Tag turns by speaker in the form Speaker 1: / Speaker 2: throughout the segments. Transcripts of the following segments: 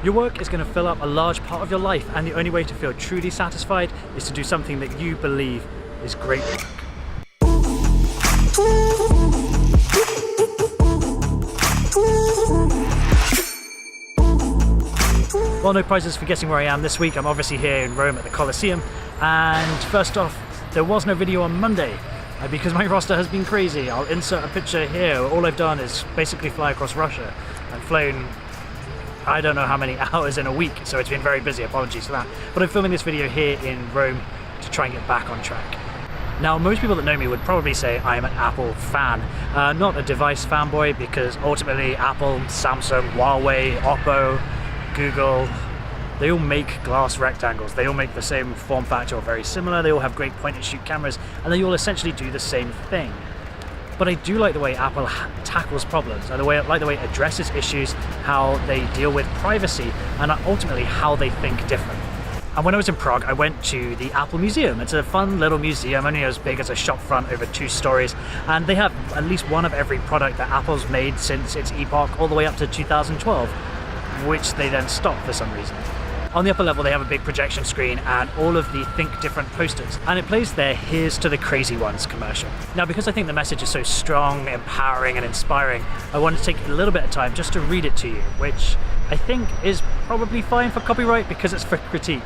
Speaker 1: Your work is going to fill up a large part of your life, and the only way to feel truly satisfied is to do something that you believe is great work. Well, no prizes for guessing where I am this week. I'm obviously here in Rome at the Colosseum, and first off, there was no video on Monday because my roster has been crazy. I'll insert a picture here. All I've done is basically fly across Russia. I've flown I don't know how many hours in a week, so it's been very busy, apologies for that. But I'm filming this video here in Rome to try and get back on track. Now, most people that know me would probably say I'm an Apple fan, not a device fanboy, because ultimately Apple, Samsung, Huawei, Oppo, Google, they all make glass rectangles. They all make the same form factor or very similar. They all have great point and shoot cameras, and they all essentially do the same thing. But I do like the way Apple tackles problems, and like the way it addresses issues, how they deal with privacy, and ultimately how they think different. And when I was in Prague, I went to the Apple Museum. It's a fun little museum, only as big as a shop front, over 2 stories, and they have at least one of every product that Apple's made since its epoch all the way up to 2012, which they then stopped for some reason. On the upper level, they have a big projection screen and all of the Think Different posters, and it plays their Here's to the Crazy Ones commercial. Now, because I think the message is so strong, empowering and inspiring, I wanted to take a little bit of time just to read it to you, which I think is probably fine for copyright because it's for critique.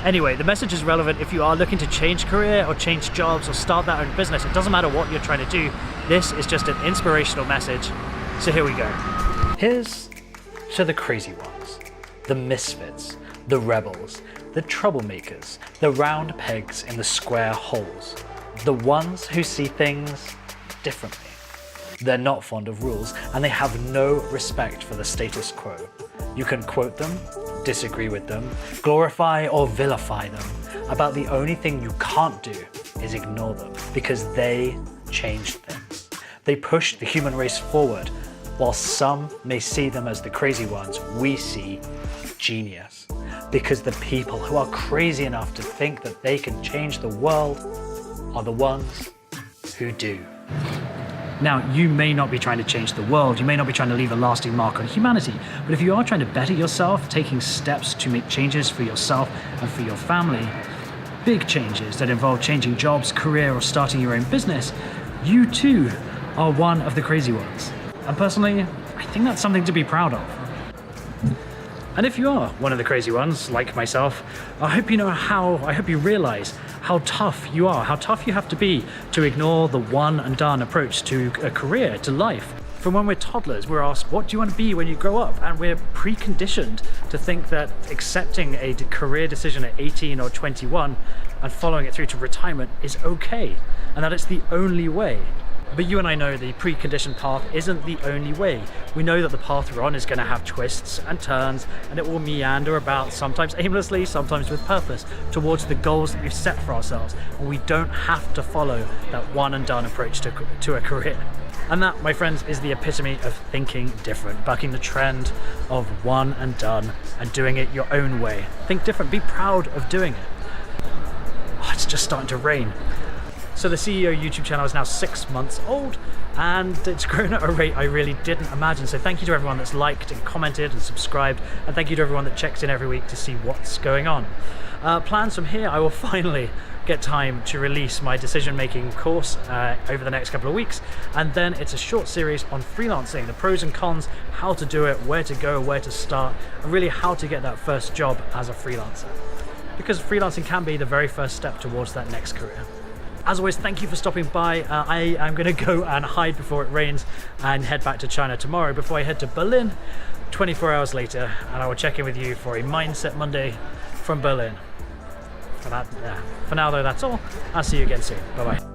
Speaker 1: Anyway, the message is relevant if you are looking to change career or change jobs or start that own business. It doesn't matter what you're trying to do. This is just an inspirational message. So here we go. Here's to the crazy ones, the misfits, the rebels, the troublemakers, the round pegs in the square holes, the ones who see things differently. They're not fond of rules, and they have no respect for the status quo. You can quote them, disagree with them, glorify or vilify them. About the only thing you can't do is ignore them, because they changed things. They pushed the human race forward. While some may see them as the crazy ones, we see genius. Because the people who are crazy enough to think that they can change the world are the ones who do. Now, you may not be trying to change the world, you may not be trying to leave a lasting mark on humanity, but if you are trying to better yourself, taking steps to make changes for yourself and for your family, big changes that involve changing jobs, career, or starting your own business, you too are one of the crazy ones. And personally, I think that's something to be proud of. And if you are one of the crazy ones, like myself, I hope you realize how tough you are, how tough you have to be to ignore the one and done approach to a career, to life. From when we're toddlers, we're asked, what do you want to be when you grow up? And we're preconditioned to think that accepting a career decision at 18 or 21 and following it through to retirement is okay, and that it's the only way. But you and I know the preconditioned path isn't the only way. We know that the path we're on is going to have twists and turns, and it will meander about, sometimes aimlessly, sometimes with purpose, towards the goals that we've set for ourselves. And we don't have to follow that one and done approach to a career. And that, my friends, is the epitome of thinking different, bucking the trend of one and done and doing it your own way. Think different, be proud of doing it. Oh, it's just starting to rain. So the CEO YouTube channel is now 6 months old, and it's grown at a rate I really didn't imagine. So thank you to everyone that's liked and commented and subscribed, and thank you to everyone that checks in every week to see what's going on. Plans from here, I will finally get time to release my decision-making course over the next couple of weeks, and then it's a short series on freelancing, the pros and cons, how to do it, where to go, where to start, and really how to get that first job as a freelancer. Because freelancing can be the very first step towards that next career. As always, thank you for stopping by. I am going to go and hide before it rains and head back to China tomorrow before I head to Berlin 24 hours later, and I will check in with you for a Mindset Monday from Berlin. For now though, that's all. I'll see you again soon. Bye bye.